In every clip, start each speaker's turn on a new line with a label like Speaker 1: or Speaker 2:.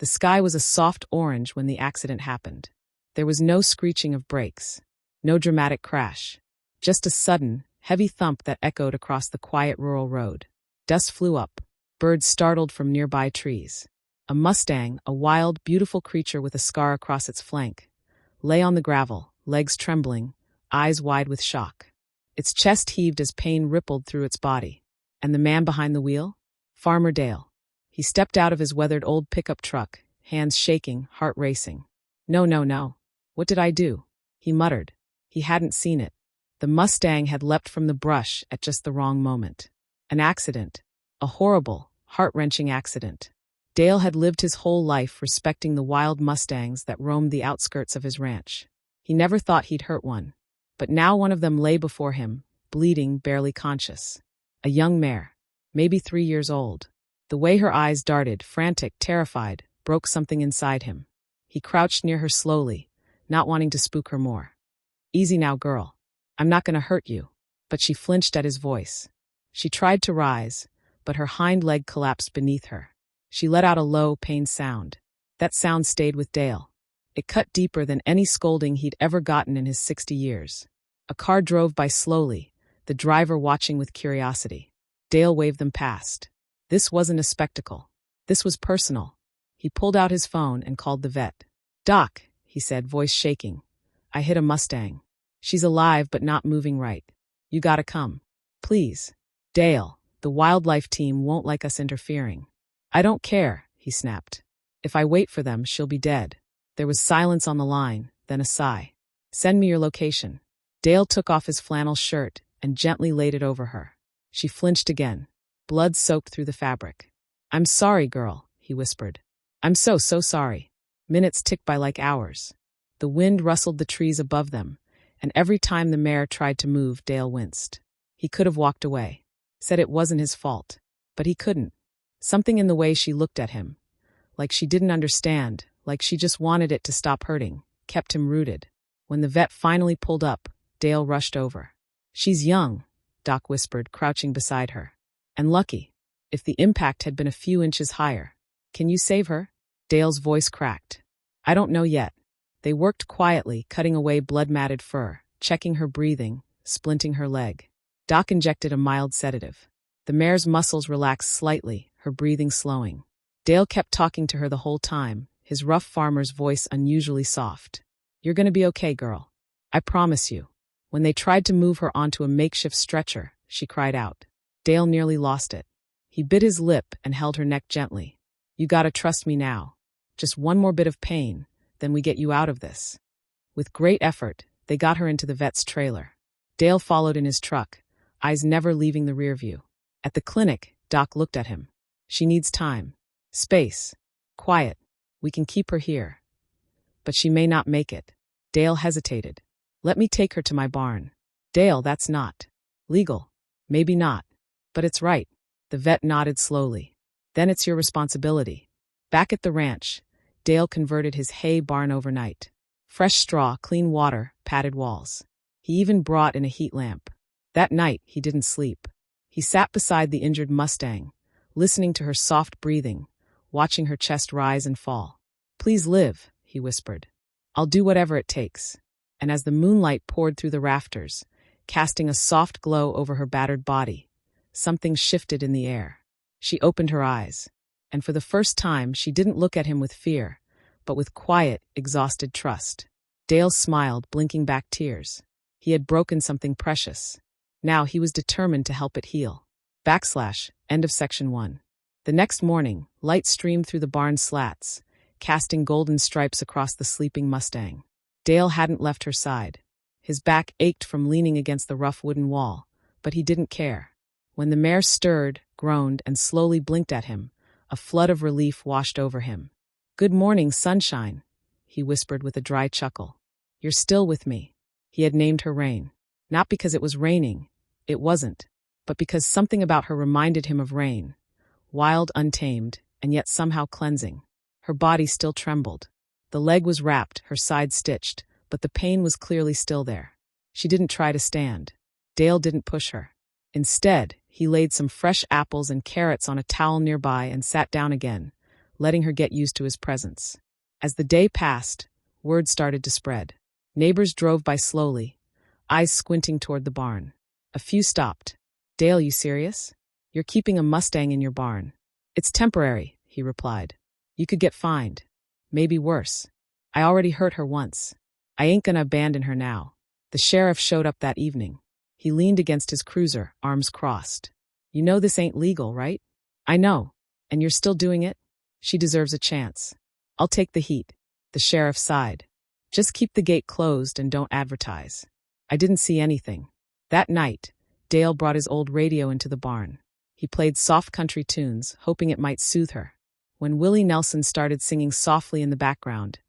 Speaker 1: The sky was a soft orange when the accident happened. There was no screeching of brakes, no dramatic crash, just a sudden, heavy thump that echoed across the quiet rural road. Dust flew up, birds startled from nearby trees. A Mustang, a wild, beautiful creature with a scar across its flank, lay on the gravel, legs trembling, eyes wide with shock. Its chest heaved as pain rippled through its body. And the man behind the wheel? Farmer Dale. He stepped out of his weathered old pickup truck, hands shaking, heart racing. No, no, no. What did I do? He muttered. He hadn't seen it. The Mustang had leapt from the brush at just the wrong moment. An accident. A horrible, heart-wrenching accident. Dale had lived his whole life respecting the wild Mustangs that roamed the outskirts of his ranch. He never thought he'd hurt one. But now one of them lay before him, bleeding, barely conscious. A young mare, maybe 3 years old. The way her eyes darted, frantic, terrified, broke something inside him. He crouched near her slowly, not wanting to spook her more. Easy now, girl. I'm not going to hurt you. But she flinched at his voice. She tried to rise, but her hind leg collapsed beneath her. She let out a low, pained sound. That sound stayed with Dale. It cut deeper than any scolding he'd ever gotten in his 60 years. A car drove by slowly, the driver watching with curiosity. Dale waved them past. This wasn't a spectacle. This was personal. He pulled out his phone and called the vet. "Doc," he said, voice shaking. "I hit a Mustang. She's alive but not moving right. You gotta come. Please." "Dale, the wildlife team won't like us interfering." "I don't care," he snapped. "If I wait for them, she'll be dead." There was silence on the line, then a sigh. "Send me your location." Dale took off his flannel shirt and gently laid it over her. She flinched again. Blood soaked through the fabric. "I'm sorry, girl," he whispered. "I'm so sorry." Minutes ticked by like hours. The wind rustled the trees above them, and every time the mare tried to move, Dale winced. He could have walked away, said it wasn't his fault, but he couldn't. Something in the way she looked at him, like she didn't understand, like she just wanted it to stop hurting, kept him rooted. When the vet finally pulled up, Dale rushed over. "She's young," Doc whispered, crouching beside her. "And lucky. If the impact had been a few inches higher. Can you save her?" Dale's voice cracked. "I don't know yet." They worked quietly, cutting away blood-matted fur, checking her breathing, splinting her leg. Doc injected a mild sedative. The mare's muscles relaxed slightly, her breathing slowing. Dale kept talking to her the whole time, his rough farmer's voice unusually soft. "You're gonna be okay, girl. I promise you." When they tried to move her onto a makeshift stretcher, she cried out. Dale nearly lost it. He bit his lip and held her neck gently. "You gotta trust me now. Just one more bit of pain, then we get you out of this." With great effort, they got her into the vet's trailer. Dale followed in his truck, eyes never leaving the rear view. At the clinic, Doc looked at him. "She needs time. Space. Quiet. We can keep her here. But she may not make it." Dale hesitated. "Let me take her to my barn." "Dale, that's not legal." "Maybe not. But it's right." The vet nodded slowly. "Then it's your responsibility." Back at the ranch, Dale converted his hay barn overnight. Fresh straw, clean water, padded walls. He even brought in a heat lamp. That night, he didn't sleep. He sat beside the injured Mustang, listening to her soft breathing, watching her chest rise and fall. "Please live," he whispered. "I'll do whatever it takes." And as the moonlight poured through the rafters, casting a soft glow over her battered body, something shifted in the air. She opened her eyes, and for the first time she didn't look at him with fear, but with quiet, exhausted trust. Dale smiled, blinking back tears. He had broken something precious. Now he was determined to help it heal. End of section 1. The next morning, light streamed through the barn slats, casting golden stripes across the sleeping Mustang. Dale hadn't left her side. His back ached from leaning against the rough wooden wall, but he didn't care. When the mare stirred, groaned, and slowly blinked at him, a flood of relief washed over him. "Good morning, sunshine," he whispered with a dry chuckle. "You're still with me." He had named her Rain. Not because it was raining, it wasn't, but because something about her reminded him of rain. Wild, untamed, and yet somehow cleansing. Her body still trembled. The leg was wrapped, her side stitched, but the pain was clearly still there. She didn't try to stand. Dale didn't push her. Instead, he laid some fresh apples and carrots on a towel nearby and sat down again, letting her get used to his presence. As the day passed, word started to spread. Neighbors drove by slowly, eyes squinting toward the barn. A few stopped. "Dale, you serious? You're keeping a Mustang in your barn." "It's temporary," he replied. "You could get fined. Maybe worse. I already hurt her once. I ain't gonna abandon her now." The sheriff showed up that evening. He leaned against his cruiser, arms crossed. "You know this ain't legal, right?" "I know. And you're still doing it?" "She deserves a chance. I'll take the heat." The sheriff sighed. "Just keep the gate closed and don't advertise." I didn't see anything. That night, Dale brought his old radio into the barn. He played soft country tunes, hoping it might soothe her. When Willie Nelson started singing softly in the background,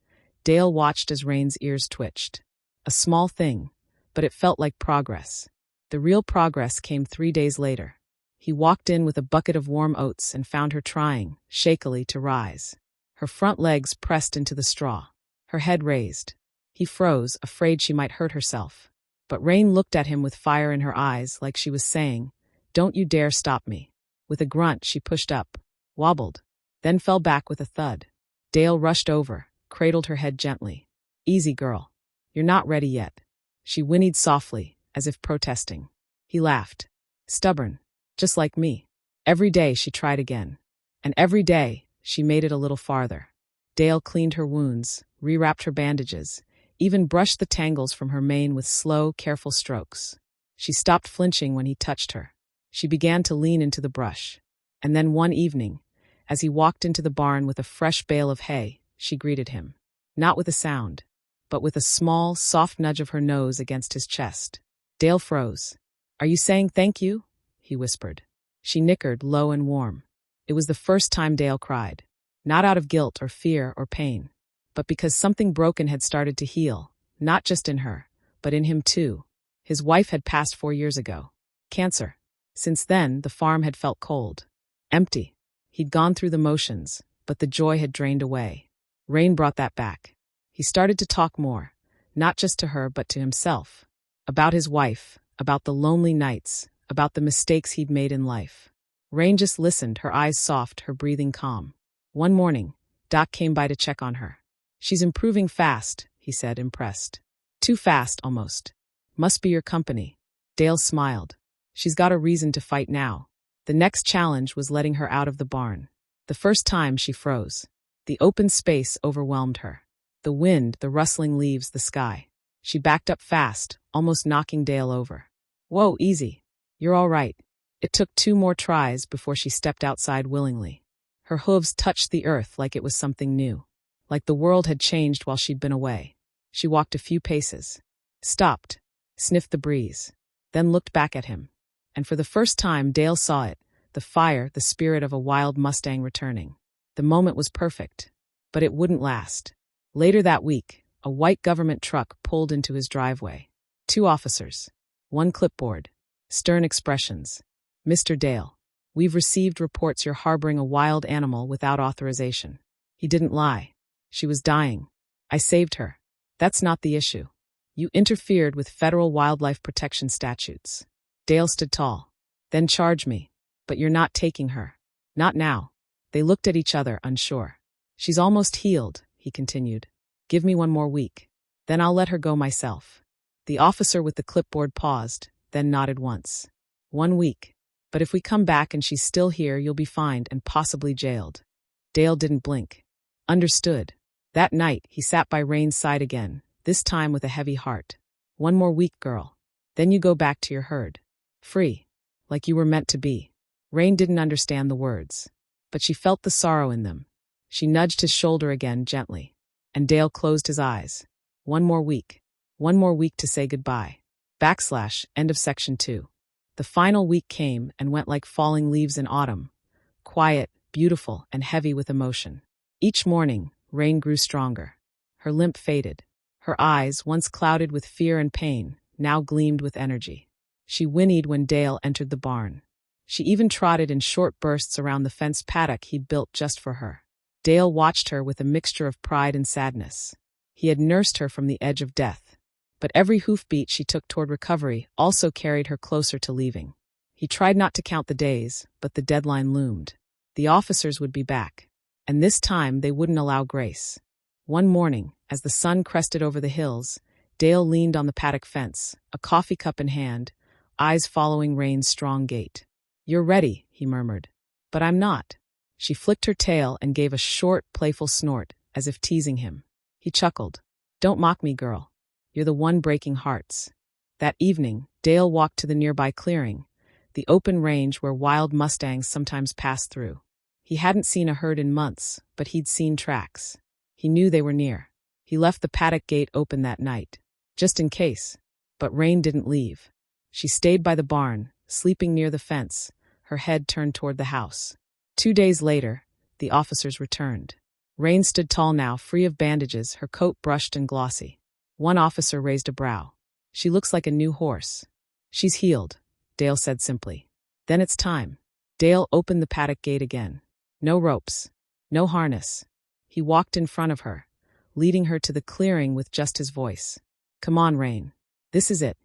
Speaker 1: Dale watched as Rain's ears twitched. A small thing, but it felt like progress. The real progress came 3 days later. He walked in with a bucket of warm oats and found her trying, shakily, to rise. Her front legs pressed into the straw, her head raised. He froze, afraid she might hurt herself. But Rain looked at him with fire in her eyes, like she was saying, "Don't you dare stop me." With a grunt, she pushed up, wobbled, then fell back with a thud. Dale rushed over, cradled her head gently. "Easy, girl. You're not ready yet." She whinnied softly, as if protesting. He laughed. "Stubborn. Just like me." Every day she tried again. And every day, she made it a little farther. Dale cleaned her wounds, rewrapped her bandages, even brushed the tangles from her mane with slow, careful strokes. She stopped flinching when he touched her. She began to lean into the brush. And then one evening, as he walked into the barn with a fresh bale of hay, she greeted him. Not with a sound, but with a small, soft nudge of her nose against his chest. Dale froze. "Are you saying thank you?" he whispered. She nickered, low and warm. It was the first time Dale cried. Not out of guilt or fear or pain, but because something broken had started to heal, not just in her, but in him too. His wife had passed 4 years ago. Cancer. Since then, the farm had felt cold. Empty. He'd gone through the motions, but the joy had drained away. Rain brought that back. He started to talk more, not just to her but to himself. About his wife, about the lonely nights, about the mistakes he'd made in life. Rain just listened, her eyes soft, her breathing calm. One morning, Doc came by to check on her. "She's improving fast," he said, impressed. "Too fast, almost. Must be your company." Dale smiled. She's got a reason to fight now. The next challenge was letting her out of the barn. The first time she froze. The open space overwhelmed her. The wind, the rustling leaves, the sky. She backed up fast, almost knocking Dale over. "Whoa, easy. You're all right." It took 2 more tries before she stepped outside willingly. Her hooves touched the earth like it was something new. Like the world had changed while she'd been away. She walked a few paces. Stopped. Sniffed the breeze. Then looked back at him. And for the first time, Dale saw it. The fire, the spirit of a wild Mustang returning. The moment was perfect. But it wouldn't last. Later that week, a white government truck pulled into his driveway. 2 officers. 1 clipboard. Stern expressions. "Mr. Dale, we've received reports you're harboring a wild animal without authorization." He didn't lie. She was dying. "I saved her. That's not the issue. You interfered with federal wildlife protection statutes." Dale stood tall. "Then charge me. But you're not taking her. Not now." They looked at each other, unsure. "She's almost healed," he continued. "Give me 1 more week. Then I'll let her go myself." The officer with the clipboard paused, then nodded once. 1 week. But if we come back and she's still here, you'll be fined and possibly jailed." Dale didn't blink. Understood. That night, he sat by Rain's side again, this time with a heavy heart. 1 more week, girl. Then you go back to your herd. Free. Like you were meant to be. Rain didn't understand the words, but she felt the sorrow in them. She nudged his shoulder again, gently. And Dale closed his eyes. 1 more week. 1 more week to say goodbye. End of section 2. The final week came and went like falling leaves in autumn. Quiet, beautiful, and heavy with emotion. Each morning, Rain grew stronger. Her limp faded. Her eyes, once clouded with fear and pain, now gleamed with energy. She whinnied when Dale entered the barn. She even trotted in short bursts around the fenced paddock he'd built just for her. Dale watched her with a mixture of pride and sadness. He had nursed her from the edge of death. But every hoofbeat she took toward recovery also carried her closer to leaving. He tried not to count the days, but the deadline loomed. The officers would be back. And this time they wouldn't allow grace. One morning, as the sun crested over the hills, Dale leaned on the paddock fence, a coffee cup in hand, eyes following Rain's strong gait. "You're ready," he murmured. "But I'm not." She flicked her tail and gave a short, playful snort, as if teasing him. He chuckled. "Don't mock me, girl. You're the one breaking hearts." That evening, Dale walked to the nearby clearing, the open range where wild Mustangs sometimes passed through. He hadn't seen a herd in months, but he'd seen tracks. He knew they were near. He left the paddock gate open that night, just in case. But Rain didn't leave. She stayed by the barn, sleeping near the fence, her head turned toward the house. 2 days later, the officers returned. Rain stood tall now, free of bandages, her coat brushed and glossy. One officer raised a brow. "She looks like a new horse." "She's healed," Dale said simply. "Then it's time." Dale opened the paddock gate again. No ropes. No harness. He walked in front of her, leading her to the clearing with just his voice. "Come on, Rain. This is it."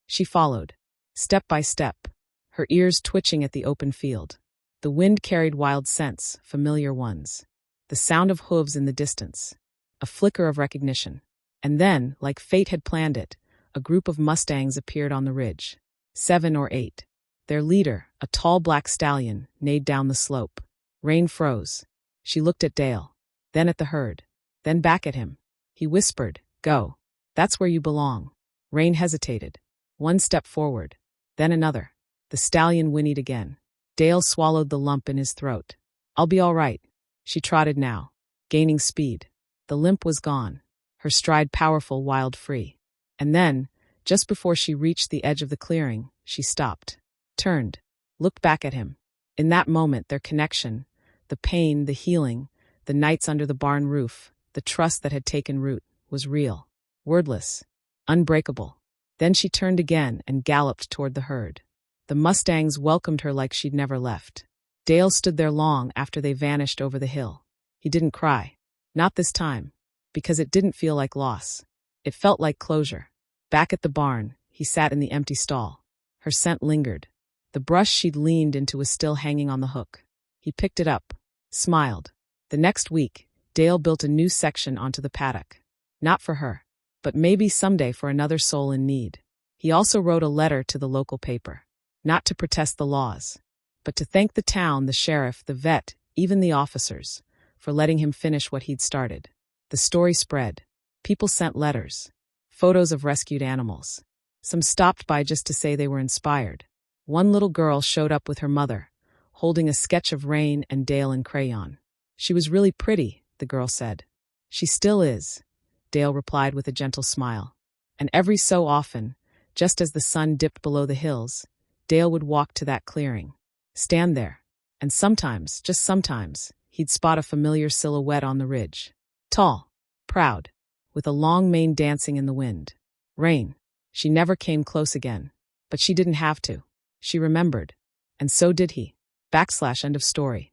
Speaker 1: She followed, step by step, her ears twitching at the open field. The wind carried wild scents, familiar ones. The sound of hooves in the distance. A flicker of recognition. And then, like fate had planned it, a group of Mustangs appeared on the ridge. 7 or 8. Their leader, a tall black stallion, neighed down the slope. Rain froze. She looked at Dale, then at the herd, then back at him. He whispered, "Go. That's where you belong." Rain hesitated. One step forward, then another. The stallion whinnied again. Dale swallowed the lump in his throat. "I'll be all right." She trotted now, gaining speed. The limp was gone, her stride powerful, wild, free. And then, just before she reached the edge of the clearing, she stopped, turned, looked back at him. In that moment, their connection, the pain, the healing, the nights under the barn roof, the trust that had taken root, was real, wordless, unbreakable. Then she turned again and galloped toward the herd. The Mustangs welcomed her like she'd never left. Dale stood there long after they vanished over the hill. He didn't cry. Not this time. Because it didn't feel like loss. It felt like closure. Back at the barn, he sat in the empty stall. Her scent lingered. The brush she'd leaned into was still hanging on the hook. He picked it up, smiled. The next week, Dale built a new section onto the paddock. Not for her, but maybe someday for another soul in need. He also wrote a letter to the local paper. Not to protest the laws, but to thank the town, the sheriff, the vet, even the officers, for letting him finish what he'd started. The story spread. People sent letters, photos of rescued animals. Some stopped by just to say they were inspired. One little girl showed up with her mother, holding a sketch of Rain and Dale in crayon. "She was really pretty," the girl said. "She still is," Dale replied with a gentle smile. And every so often, just as the sun dipped below the hills, Dale would walk to that clearing, stand there, and sometimes, just sometimes, he'd spot a familiar silhouette on the ridge. Tall, proud, with a long mane dancing in the wind. Rain. She never came close again. But she didn't have to. She remembered. And so did he. / End of story.